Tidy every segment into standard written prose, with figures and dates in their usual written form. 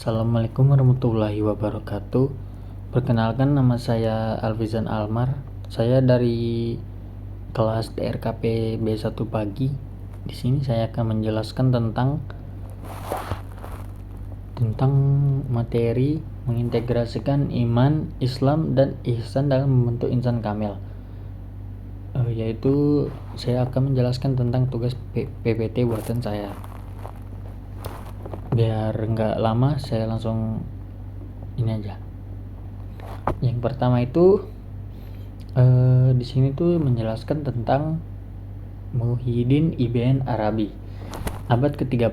Assalamualaikum warahmatullahi wabarakatuh. Perkenalkan, nama saya Alvizan Almar. Saya dari kelas TRKP B1 pagi. Di sini saya akan menjelaskan tentang materi mengintegrasikan iman, Islam, dan ihsan dalam membentuk insan kamil. Yaitu saya akan menjelaskan tentang tugas PPT buatan saya. Biar nggak lama, saya langsung ini aja. Yang pertama itu di sini tuh menjelaskan tentang Muhyiddin Ibn Arabi. Abad ke-13,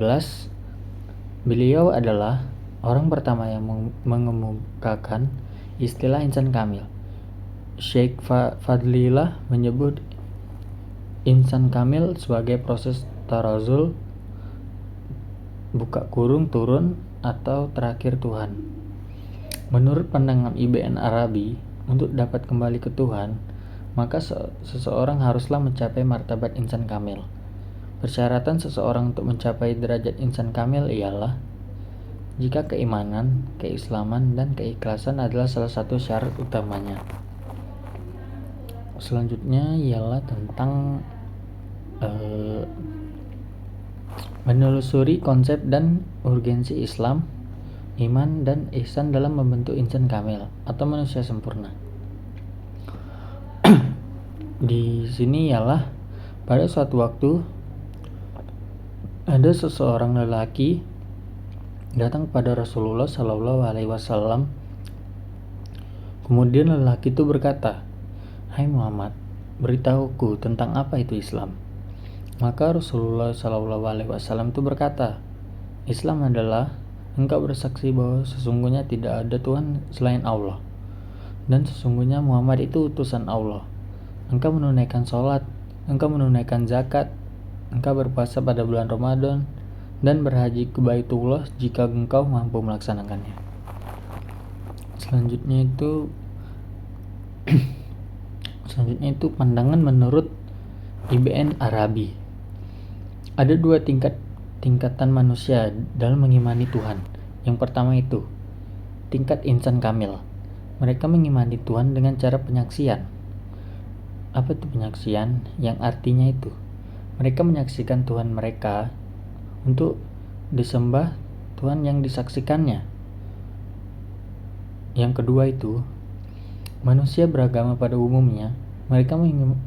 beliau adalah orang pertama yang mengemukakan istilah insan kamil. Syekh Fadlillah menyebut insan kamil sebagai proses tarazul turun atau terakhir Tuhan. Menurut pandangan Ibn Arabi, untuk dapat kembali ke Tuhan, maka seseorang haruslah mencapai martabat insan kamil. Persyaratan seseorang untuk mencapai derajat insan kamil ialah jika keimanan, keislaman, dan keikhlasan adalah salah satu syarat utamanya. Selanjutnya ialah tentang menelusuri konsep dan urgensi Islam, iman, dan ihsan dalam membentuk insan kamil atau manusia sempurna. Di sini ialah pada suatu waktu ada seseorang lelaki datang pada Rasulullah SAW. Kemudian lelaki itu berkata, "Hai Muhammad, beritahuku tentang apa itu Islam." Maka Rasulullah SAW itu berkata, "Islam adalah engkau bersaksi bahwa sesungguhnya tidak ada Tuhan selain Allah, dan sesungguhnya Muhammad itu utusan Allah. Engkau menunaikan sholat, engkau menunaikan zakat, engkau berpuasa pada bulan Ramadan, dan berhaji ke Baitullah jika engkau mampu melaksanakannya." Selanjutnya itu pandangan menurut Ibn Arabi. Ada dua tingkatan manusia dalam mengimani Tuhan. Yang pertama itu tingkat insan kamil. Mereka mengimani Tuhan dengan cara penyaksian. Apa itu penyaksian? Yang artinya itu mereka menyaksikan Tuhan mereka untuk disembah Tuhan yang disaksikannya. Yang kedua itu manusia beragama pada umumnya. Mereka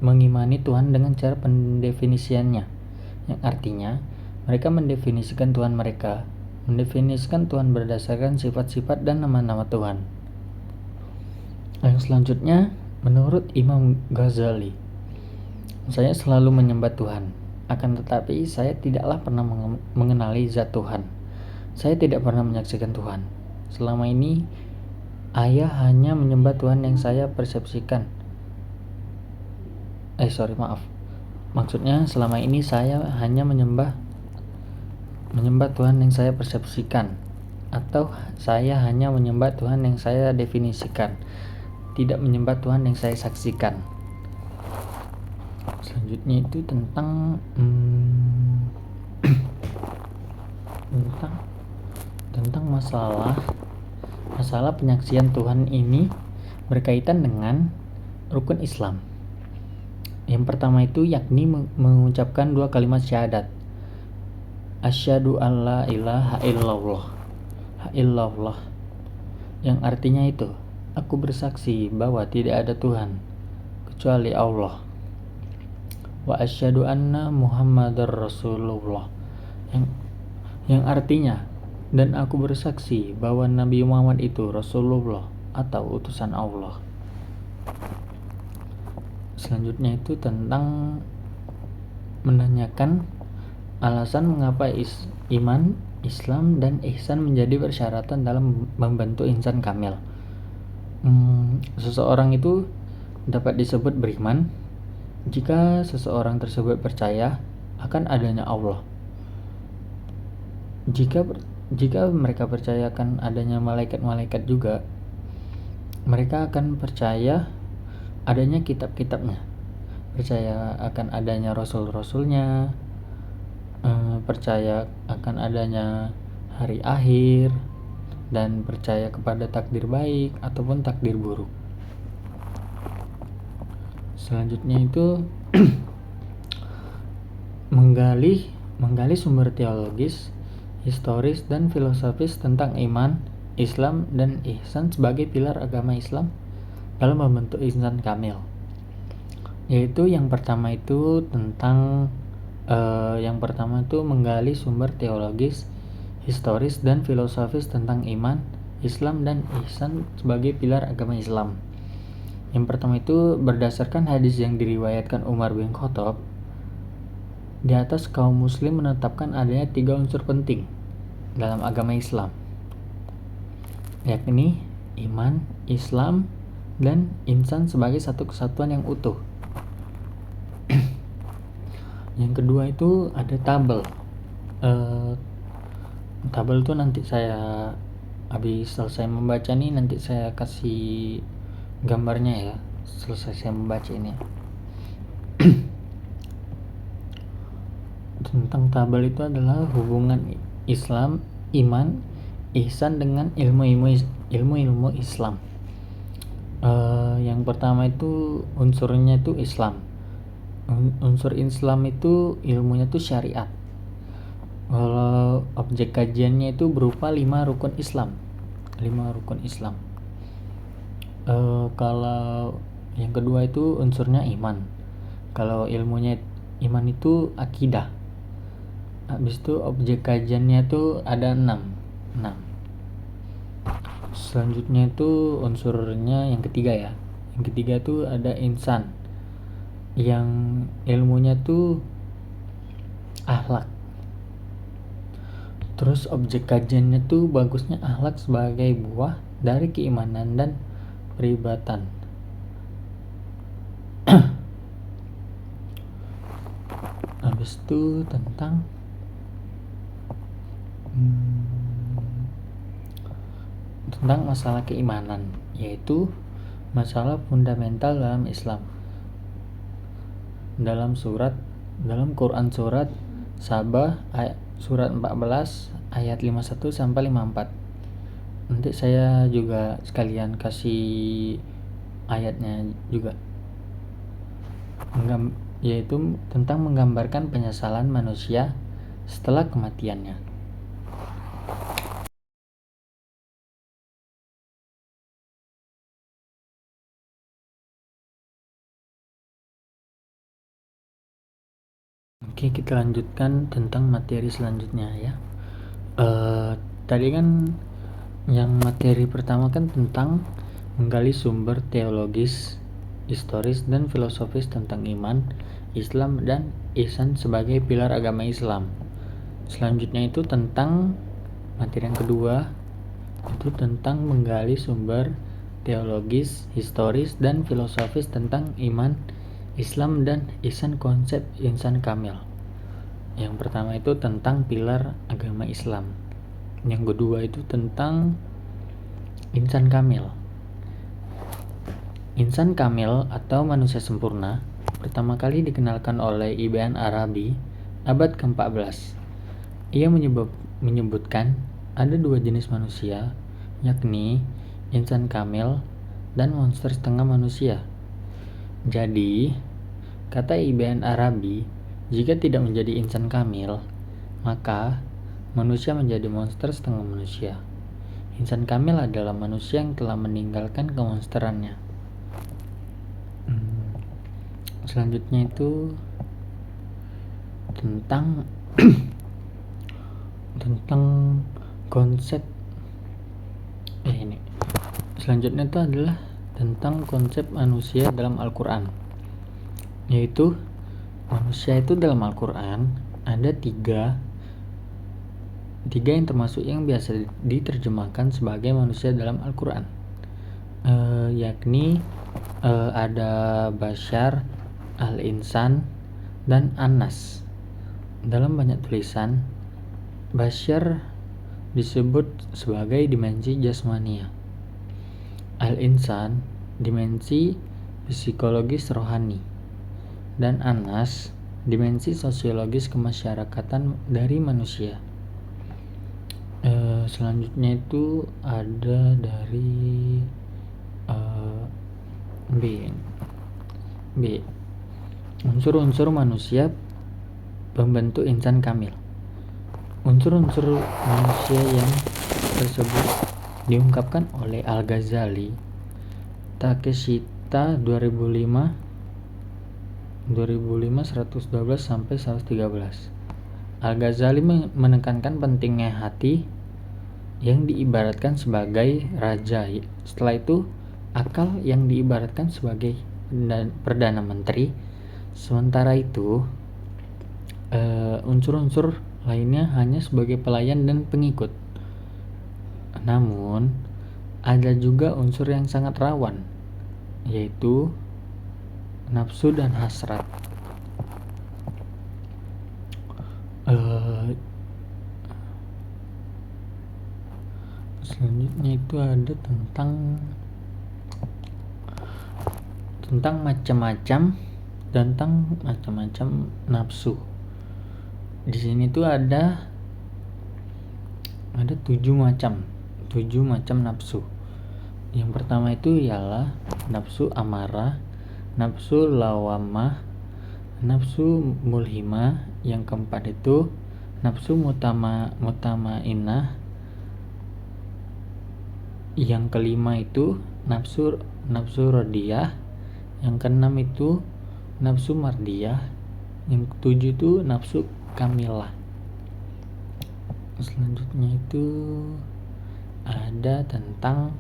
mengimani Tuhan dengan cara pendefinisiannya, yang artinya mereka mendefinisikan Tuhan berdasarkan sifat-sifat dan nama-nama Tuhan. Yang selanjutnya, menurut Imam Ghazali, saya selalu menyembah Tuhan, akan tetapi saya tidaklah pernah mengenali zat Tuhan. Saya tidak pernah menyaksikan Tuhan. Selama ini, Ayah hanya menyembah Tuhan yang saya persepsikan. Maksudnya selama ini saya hanya menyembah Tuhan yang saya persepsikan, atau saya hanya menyembah Tuhan yang saya definisikan, tidak menyembah Tuhan yang saya saksikan. Selanjutnya itu tentang masalah penyaksian Tuhan ini berkaitan dengan rukun Islam. Yang pertama itu yakni mengucapkan dua kalimat syahadat. Asyhadu an la ilaha illallah, yang artinya itu aku bersaksi bahwa tidak ada Tuhan kecuali Allah. Wa asyhadu anna Muhammadar Rasulullah, yang artinya dan aku bersaksi bahwa Nabi Muhammad itu Rasulullah atau utusan Allah. Selanjutnya itu tentang menanyakan alasan mengapa iman, Islam, dan ihsan menjadi persyaratan dalam membentuk insan kamil. Seseorang itu dapat disebut beriman jika seseorang tersebut percaya akan adanya Allah. Jika mereka percaya akan adanya malaikat-malaikat juga, mereka akan percaya adanya kitab-kitabnya, percaya akan adanya rasul-rasulnya, percaya akan adanya hari akhir, dan percaya kepada takdir baik ataupun takdir buruk. Selanjutnya itu menggali sumber teologis, historis, dan filosofis tentang iman, Islam, dan ihsan sebagai pilar agama Islam dalam membentuk insan kamil. Yaitu yang pertama itu menggali sumber teologis, historis, dan filosofis tentang iman, Islam, dan ihsan sebagai pilar agama Islam. Yang pertama itu berdasarkan hadis yang diriwayatkan Umar bin Khattab, di atas kaum muslim menetapkan adanya 3 unsur penting dalam agama Islam, yakni iman, Islam, dan insan sebagai satu kesatuan yang utuh. Yang kedua itu ada tabel. Tabel itu nanti saya habis selesai membaca nih, nanti saya kasih gambarnya ya selesai saya membaca ini. Tentang tabel itu adalah hubungan Islam, iman, ihsan dengan ilmu Islam. Yang pertama itu unsurnya itu Islam. Unsur Islam itu ilmunya itu syariat. Kalau objek kajiannya itu berupa 5 rukun Islam. Kalau yang kedua itu unsurnya iman. Kalau ilmunya iman itu akidah. Habis itu objek kajiannya itu ada 6. Selanjutnya itu unsurnya yang ketiga ya. Yang ketiga itu ada insan, yang ilmunya tuh akhlak. Terus objek kajiannya tuh bagusnya akhlak sebagai buah dari keimanan dan peribatan. Habis itu tentang masalah keimanan, yaitu masalah fundamental dalam Islam. Dalam Quran surat Sabah surat 14 ayat 51 sampai 54. Nanti saya juga sekalian kasih ayatnya juga. Yaitu tentang menggambarkan penyesalan manusia setelah kematiannya. Oke, kita lanjutkan tentang materi selanjutnya ya. Tadi kan yang materi pertama kan tentang menggali sumber teologis, historis, dan filosofis tentang iman, Islam, dan ihsan sebagai pilar agama Islam. Selanjutnya itu tentang materi yang kedua, itu tentang menggali sumber teologis, historis, dan filosofis tentang iman, Islam, dan ihsan konsep insan kamil. Yang pertama itu tentang pilar agama Islam. Yang kedua itu tentang insan kamil. Insan kamil atau manusia sempurna pertama kali dikenalkan oleh Ibn Arabi abad ke-14. Ia menyebutkan ada 2 jenis manusia, yakni insan kamil dan monster setengah manusia. Jadi, kata Ibn Arabi, jika tidak menjadi insan kamil, maka manusia menjadi monster setengah manusia. Insan kamil adalah manusia yang telah meninggalkan kemonsterannya. Selanjutnya itu tentang konsep selanjutnya itu adalah tentang konsep manusia dalam Al-Quran, yaitu manusia itu dalam Al-Quran ada tiga yang termasuk yang biasa diterjemahkan sebagai manusia dalam Al-Quran, yakni ada Bashar, Al-Insan, dan An-Nas. Dalam banyak tulisan, Bashar disebut sebagai dimensi jasmania, Al-Insan dimensi psikologis rohani, dan An-Nas dimensi sosiologis kemasyarakatan dari manusia. Selanjutnya itu ada dari B. Unsur-unsur manusia pembentuk insan kamil. Unsur-unsur manusia yang tersebut diungkapkan oleh Al-Ghazali, Takeshita 2005 112 sampai 113. Al-Ghazali menekankan pentingnya hati yang diibaratkan sebagai raja. Setelah itu, akal yang diibaratkan sebagai perdana menteri. Sementara itu, unsur-unsur lainnya hanya sebagai pelayan dan pengikut. Namun, ada juga unsur yang sangat rawan, yaitu nafsu dan hasrat. Selanjutnya itu ada tentang macam-macam nafsu. Di sini tuh ada 7 macam nafsu. Yang pertama itu ialah nafsu amarah, nafsu lawamah, nafsu mulhimah. Yang keempat itu nafsu mutamainah. Yang kelima itu nafsu radiyah. Yang keenam itu nafsu mardiyah. Yang ketujuh itu nafsu kamilah. Selanjutnya itu ada tentang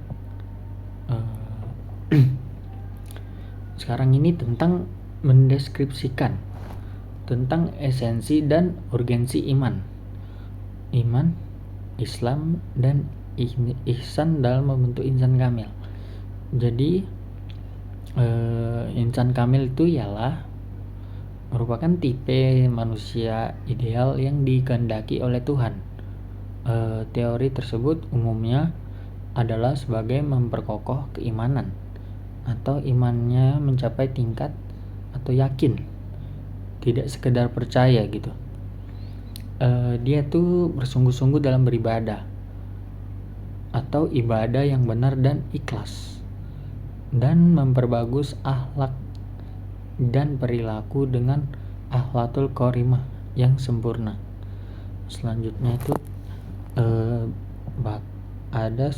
sekarang ini tentang mendeskripsikan tentang esensi dan urgensi iman, Islam, dan ihsan dalam membentuk insan kamil. Jadi insan kamil itu ialah merupakan tipe manusia ideal yang dikehendaki oleh Tuhan. Teori tersebut umumnya adalah sebagai memperkokoh keimanan atau imannya mencapai tingkat atau yakin, tidak sekedar percaya gitu. Dia tuh bersungguh-sungguh dalam beribadah atau ibadah yang benar dan ikhlas, dan memperbagus akhlak dan perilaku dengan akhlakul karimah yang sempurna. Selanjutnya itu ada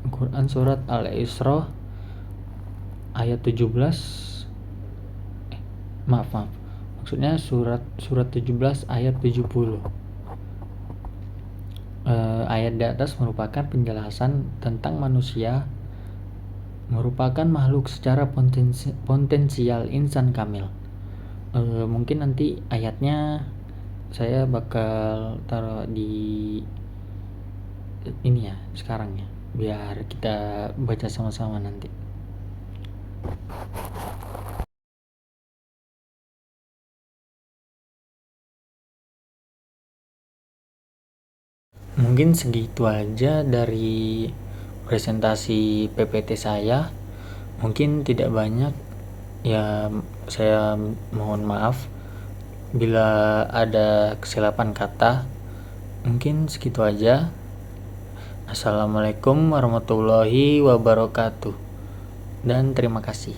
Quran surat Al-Isra ayat 17. Maksudnya surat 17 ayat 70. Ayat di atas merupakan penjelasan tentang manusia merupakan makhluk secara potensial insan kamil. Mungkin nanti ayatnya saya bakal taruh di ini ya sekarang ya, biar kita baca sama-sama nanti. Mungkin segitu aja dari presentasi PPT saya. Mungkin tidak banyak ya, saya mohon maaf bila ada kesilapan kata. Mungkin segitu aja. Assalamualaikum warahmatullahi wabarakatuh, dan terima kasih.